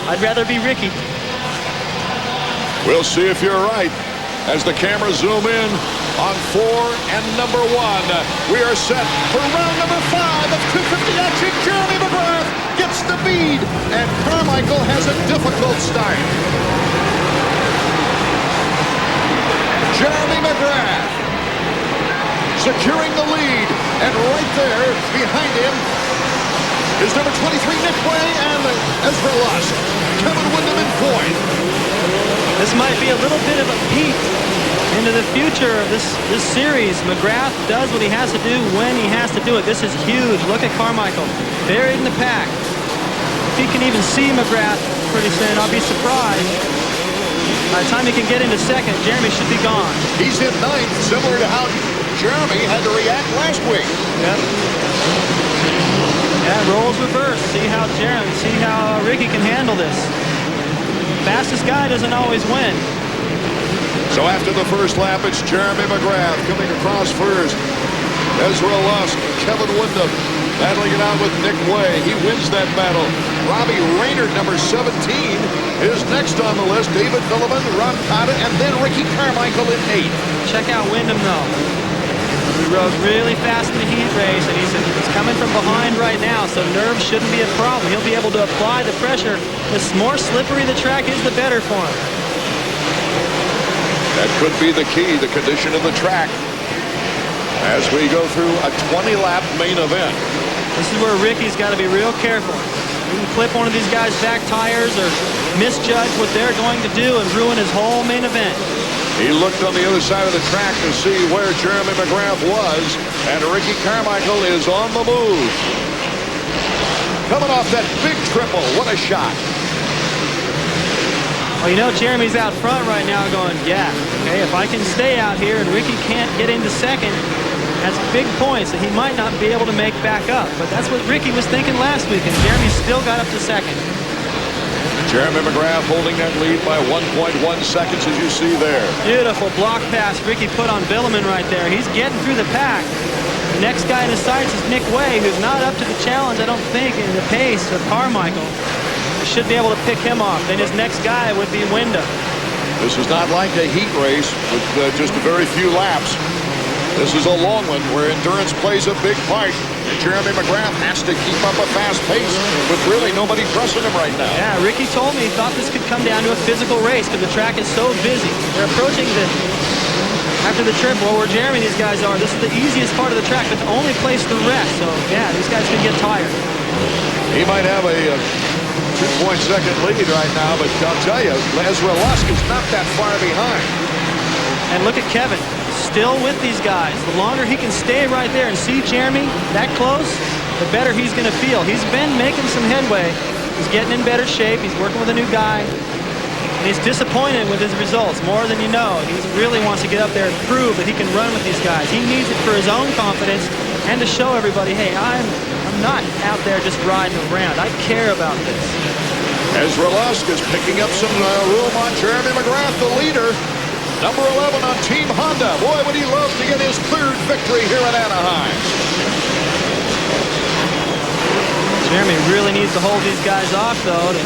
I'd rather be Ricky. We'll see if you're right as the cameras zoom in on 4 and number 1. We are set for round number 5 of 250 action. Jeremy McGrath gets the lead, and Carmichael has a difficult start. Jeremy McGrath securing the lead, and right there behind him is number 23 Nick Way and Ezra Lusk. Kevin Windham in fourth. This might be a little bit of a peek into the future of this series. McGrath does what he has to do when he has to do it. This is huge. Look at Carmichael, buried in the pack. If he can even see McGrath pretty soon, I'll be surprised. By the time he can get into second, Jeremy should be gone. He's in ninth, similar to how Jeremy had to react last week. Yep. Yeah, roles reverse. See how Ricky can handle this. Fastest guy doesn't always win. So after the first lap, it's Jeremy McGrath coming across first. Ezra Lusk, Kevin Windham battling it out with Nick Way. He wins that battle. Robbie Raynard, number 17, is next on the list. David Villeman, Ron Cotta, and then Ricky Carmichael in 8th. Check out Windham, though. He rode really fast in the heat race, and he's coming from behind right now, so nerves shouldn't be a problem. He'll be able to apply the pressure. The more slippery the track is, the better for him. That could be the key, the condition of the track, as we go through a 20-lap main event. This is where Ricky's got to be real careful. He can clip one of these guys' back tires or misjudge what they're going to do and ruin his whole main event. He looked on the other side of the track to see where Jeremy McGrath was, and Ricky Carmichael is on the move. Coming off that big triple, what a shot. Well, you know Jeremy's out front right now going, yeah, okay, if I can stay out here and Ricky can't get into second, that's big points that he might not be able to make back up. But that's what Ricky was thinking last week, and Jeremy still got up to second. Jeremy McGrath holding that lead by 1.1 seconds, as you see there. Beautiful block pass Ricky put on Villeman right there. He's getting through the pack. The next guy in his sights is Nick Way, who's not up to the challenge, I don't think, in the pace of Carmichael. He should be able to pick him off. Then his next guy would be Windham. This is not like a heat race with just a very few laps. This is a long one where endurance plays a big part. And Jeremy McGrath has to keep up a fast pace with really nobody pressing him right now. Yeah, Ricky told me he thought this could come down to a physical race because the track is so busy. They're approaching after the triple where Jeremy and these guys are. This is the easiest part of the track, but the only place to rest. So, yeah, these guys can get tired. He might have a 2-point-second lead right now, but I'll tell you, Ezra Lusk is not that far behind. And look at Kevin. Still with these guys. The longer he can stay right there and see Jeremy that close, the better he's going to feel. He's been making some headway. He's getting in better shape. He's working with a new guy. And he's disappointed with his results more than you know. He really wants to get up there and prove that he can run with these guys. He needs it for his own confidence and to show everybody, hey, I'm not out there just riding around. I care about this. Ezra Lusk is picking up some room on Jeremy McGrath, the leader. Number 11 on Team Honda. Boy, would he love to get his third victory here at Anaheim. Jeremy really needs to hold these guys off, though, to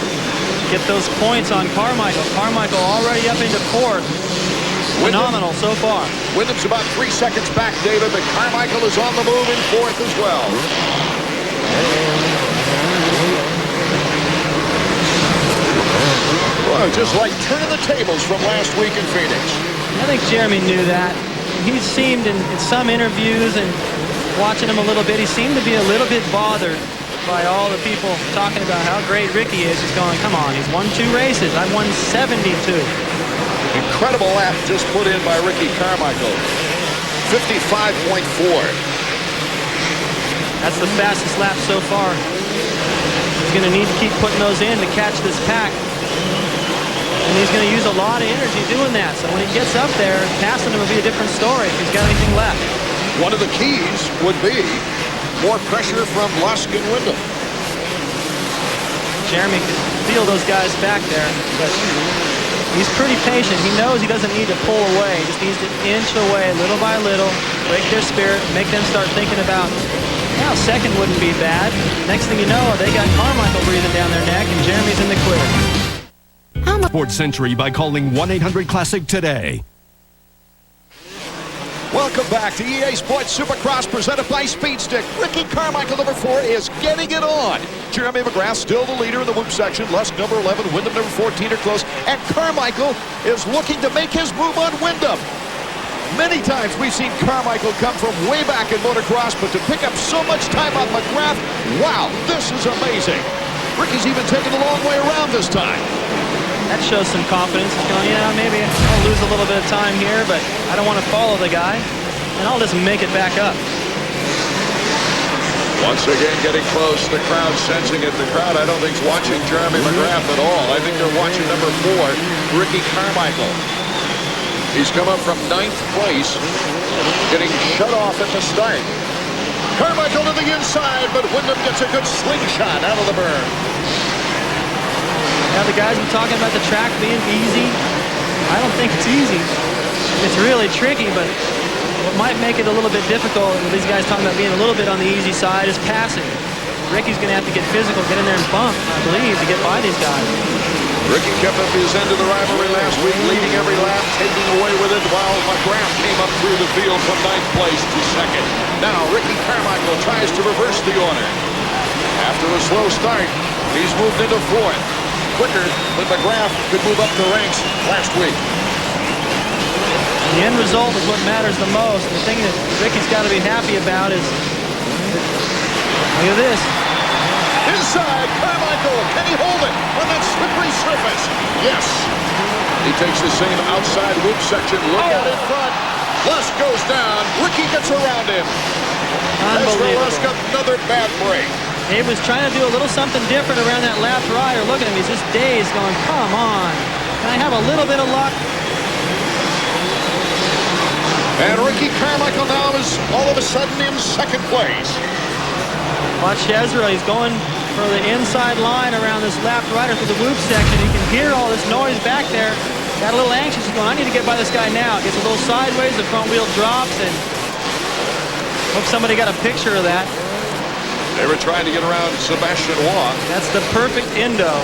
get those points on Carmichael. Carmichael already up into fourth. Phenomenal so far. Windham's about 3 seconds back, David, but Carmichael is on the move in fourth as well. Well, just like turning the tables from last week in Phoenix. I think Jeremy knew that. He seemed in some interviews and watching him a little bit, he seemed to be a little bit bothered by all the people talking about how great Ricky is. He's going, come on, he's won 2 races. I've won 72. Incredible lap just put in by Ricky Carmichael. 55.4. That's the fastest lap so far. He's going to need to keep putting those in to catch this pack. And he's going to use a lot of energy doing that. So when he gets up there, passing him will be a different story if he's got anything left. One of the keys would be more pressure from Lusk and Windham. Jeremy can feel those guys back there, but he's pretty patient. He knows he doesn't need to pull away. He just needs to inch away little by little, break their spirit, make them start thinking about, well, second wouldn't be bad. Next thing you know, they got Carmichael breathing down their neck, and Jeremy's in the clear. Sports Century by calling 1-800-CLASSIC today. Welcome back to EA Sports Supercross presented by Speed Stick. Ricky Carmichael, number 4, is getting it on. Jeremy McGrath still the leader in the whoop section. Lusk, number 11, Wyndham, number 14 are close. And Carmichael is looking to make his move on Wyndham. Many times we've seen Carmichael come from way back in motocross, but to pick up so much time on McGrath, wow, this is amazing. Ricky's even taken a long way around this time. That shows some confidence. He's going, yeah, maybe I'll lose a little bit of time here, but I don't want to follow the guy, and I'll just make it back up. Once again, getting close. The crowd sensing it. The crowd, I don't think, is watching Jeremy McGrath at all. I think they're watching number 4, Ricky Carmichael. He's come up from 9th place, getting shut off at the start. Carmichael to the inside, but Wyndham gets a good slingshot out of the berm. Now the guys been talking about the track being easy. I don't think it's easy. It's really tricky, but what might make it a little bit difficult, and these guys talking about being a little bit on the easy side, is passing. Ricky's going to have to get physical, get in there and bump, I believe, to get by these guys. Ricky kept up his end of the rivalry last week, leading every lap, taking away with it, while McGrath came up through the field from 9th place to 2nd. Now Ricky Carmichael tries to reverse the order. After a slow start, he's moved into 4th. Quicker than McGrath could move up the ranks last week. The end result is what matters the most. The thing that Ricky's got to be happy about is, look at this. Inside, Carmichael, can he hold it on that slippery surface? Yes. He takes the same outside whoop section. Look at it in front. Lusk goes down. Ricky gets around him. Unbelievable. Lusk got another bad break. He was trying to do a little something different around that left rider. Look at him. He's just dazed going, come on. Can I have a little bit of luck? And Ricky Carmichael now is all of a sudden in 2nd place. Watch Ezra. He's going for the inside line around this left rider through the whoop section. You can hear all this noise back there. Got a little anxious. He's going, I need to get by this guy now. Gets a little sideways. The front wheel drops. And hope somebody got a picture of that. They were trying to get around Sebastian Waugh. That's the perfect endo.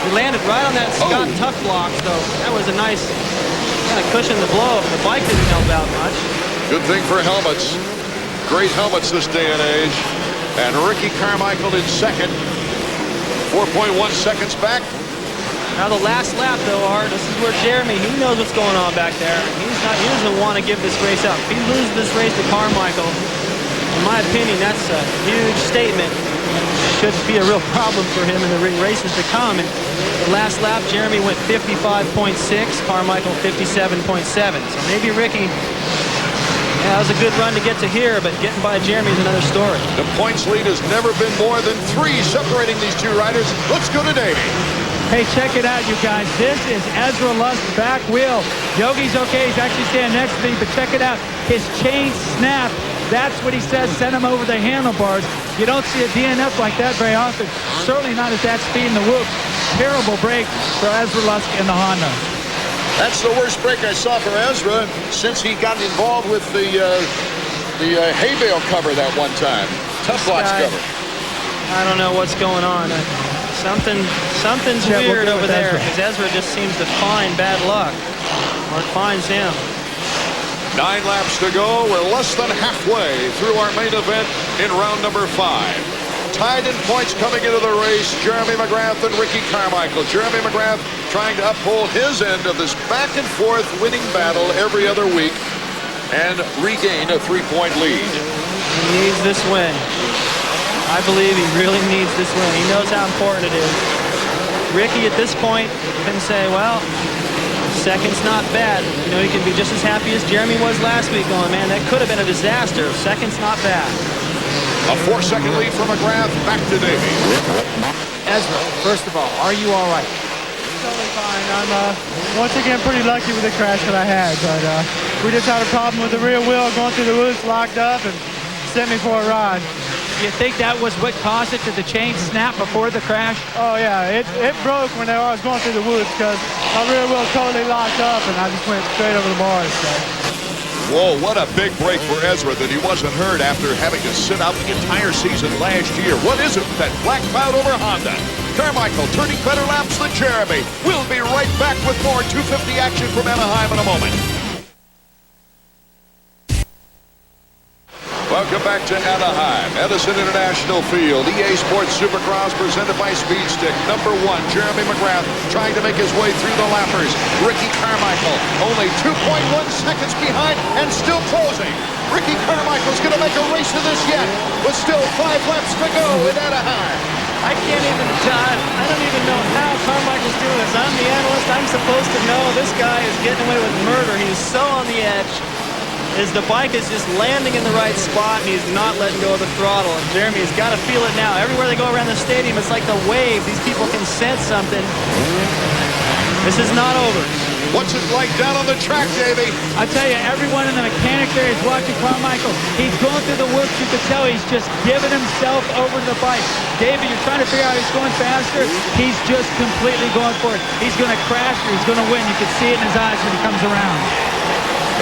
He landed right on that Scott Tuck block, so that was a nice kind of cushion the blow. The bike didn't help out much. Good thing for helmets. Great helmets this day and age. And Ricky Carmichael in 2nd. 4.1 seconds back. Now the last lap, though, Art, this is where Jeremy, he knows what's going on back there. He doesn't want to give this race up. If he loses this race to Carmichael, in my opinion, that's a huge statement. Should be a real problem for him in the races to come. And the last lap, Jeremy went 55.6, Carmichael 57.7. So maybe Ricky, that was a good run to get to here, but getting by Jeremy is another story. The points lead has never been more than 3 separating these two riders. Let's go to Davey. Hey, check it out, you guys. This is Ezra Lusk's back wheel. Yogi's okay. He's actually standing next to me, but check it out. His chain snapped. That's what he says sent him over the handlebars. You don't see a DNF like that very often. Certainly not at that speed in the whoop. Terrible break for Ezra Lusk in the Honda. That's the worst break I saw for Ezra since he got involved with the hay bale cover that one time. Tough box cover. I don't know what's going on. Something's weird over there because Ezra just seems to find bad luck, or it finds him. 9 laps to go. We're less than halfway through our main event in round number 5. Tied in points coming into the race, Jeremy McGrath and Ricky Carmichael. Jeremy McGrath trying to uphold his end of this back and forth winning battle every other week and regain a 3-point lead. He needs this win. I believe he really needs this win. He knows how important it is. Ricky at this point can say, well, 2nd's not bad. You know, he can be just as happy as Jeremy was last week going, man, that could have been a disaster. 2nd's not bad. A 4-second lead for McGrath. Back to Davey. Ezra, first of all, are you all right? Totally fine. I'm once again pretty lucky with the crash that I had, but we just had a problem with the rear wheel going through the woods, locked up, and sent me for a ride. You think that was what caused it? Did the chain snap before the crash? Oh yeah, it broke when I was going through the woods because my rear wheel totally locked up and I just went straight over the bars. So. Whoa, what a big break for Ezra that he wasn't hurt after having to sit out the entire season last year. What is it, that black cloud over Honda? Carmichael turning better laps than Jeremy. We'll be right back with more 250 action from Anaheim in a moment. Welcome back to Anaheim, Edison International Field. EA Sports Supercross presented by Speedstick. Number 1, Jeremy McGrath trying to make his way through the lappers. Ricky Carmichael only 2.1 seconds behind and still closing. Ricky Carmichael's going to make a race of this yet, with still 5 laps to go in Anaheim. I don't even know how Carmichael's doing this. I'm the analyst. I'm supposed to know this guy is getting away with murder. He's so on the edge. As the bike is just landing in the right spot, and he's not letting go of the throttle. And Jeremy's got to feel it now. Everywhere they go around the stadium, it's like the wave. These people can sense something. This is not over. What's it like down on the track, Davey? I tell you, everyone in the mechanics area is watching Carmichael. He's going through the whoops. You can tell he's just giving himself over to the bike. David, you're trying to figure out he's going faster. He's just completely going for it. He's going to crash or he's going to win. You can see it in his eyes when he comes around.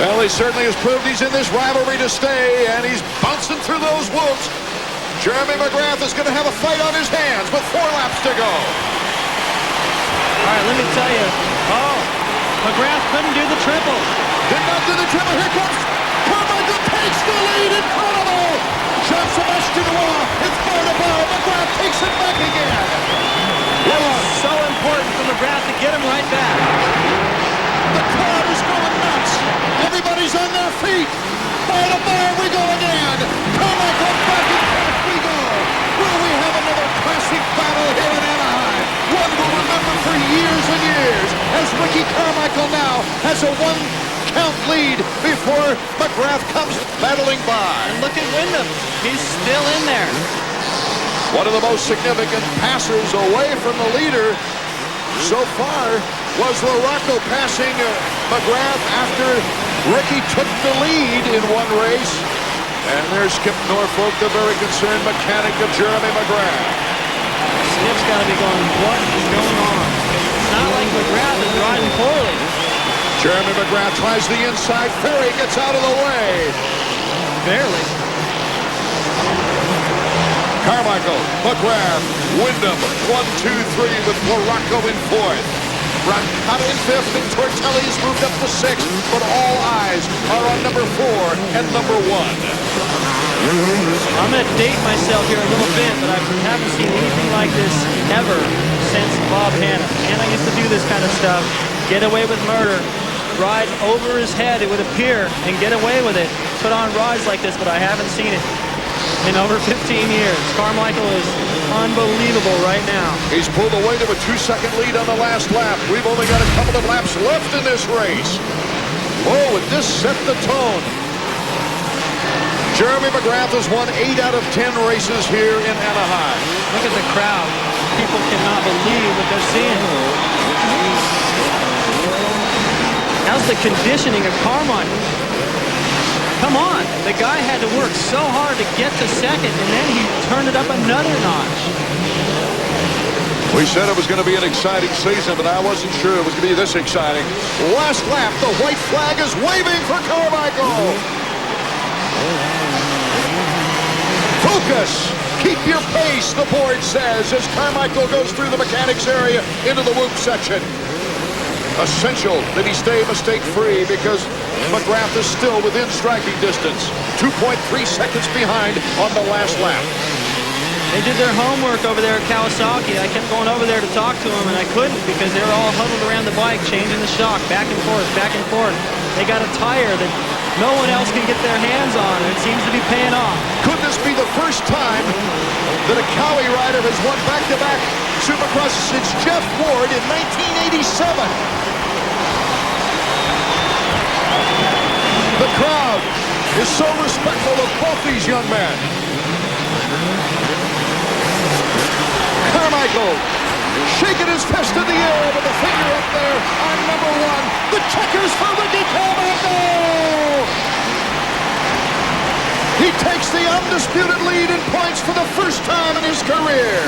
Well, he certainly has proved he's in this rivalry to stay, and he's bouncing through those whoops. Jeremy McGrath is going to have a fight on his hands with 4 laps to go. All right, let me tell you. Oh, McGrath couldn't do the triple. Did not do the triple. Here comes Carmichael, takes the lead. Incredible. Jean-Sebastian Roy. It's bar to bar. McGrath takes it back again. That was so important for McGrath to get him right back. The crowd is going nuts. Everybody's on their feet. Bar to bar we go again. Carmichael back and forth we go. Will we have another classic battle here in Anaheim? One we'll remember for years and years, as Ricky Carmichael now has a 1-count lead before McGrath comes battling by. And look at Wyndham. He's still in there. One of the most significant passers away from the leader so far was LaRocco passing McGrath after Ricky took the lead in one race. And there's Skip Norfolk, the very concerned mechanic of Jeremy McGrath. Skip's got to be going, what is going on? It's not like McGrath is riding poorly. Jeremy McGrath tries the inside. Ferry gets out of the way. Barely. Carmichael, McGrath, Wyndham, 1, 2, 3 with LaRocco in 4th. Brancata in 5th, and Tortelli has moved up to 6th, but all eyes are on number 4 and number 1. I'm going to date myself here a little bit, but I haven't seen anything like this ever since Bob Hanna. Hanna used to do this kind of stuff, get away with murder, ride over his head, it would appear, and get away with it. Put on rides like this, but I haven't seen it in over 15 years. Carmichael is unbelievable right now. He's pulled away to a 2-second lead on the last lap. We've only got a couple of laps left in this race. Oh, and this set the tone. Jeremy McGrath has won 8 out of 10 races here in Anaheim. Look at the crowd. People cannot believe what they're seeing. How's the conditioning of Carmichael? Come on. The guy had to work so hard to get to second, and then he turned it up another notch. We said it was going to be an exciting season, but I wasn't sure it was going to be this exciting. Last lap, the white flag is waving for Carmichael. Focus! Keep your pace, the board says, as Carmichael goes through the mechanics area into the whoop section. Essential that he stay mistake-free because McGrath is still within striking distance. 2.3 seconds behind on the last lap. They did their homework over there at Kawasaki. I kept going over there to talk to them, and I couldn't because they were all huddled around the bike, changing the shock, back and forth, back and forth. They got a tire that no one else can get their hands on, and it seems to be paying off. Could this be the first time that a Cowie rider has won back-to-back Supercrosses since Jeff Ward in 1987? The crowd is so respectful of both these young men. Carmichael shaking his fist in the air with a finger up there on number 1. The checkers for Ricky Carmichael. He takes the undisputed lead in points for the first time in his career.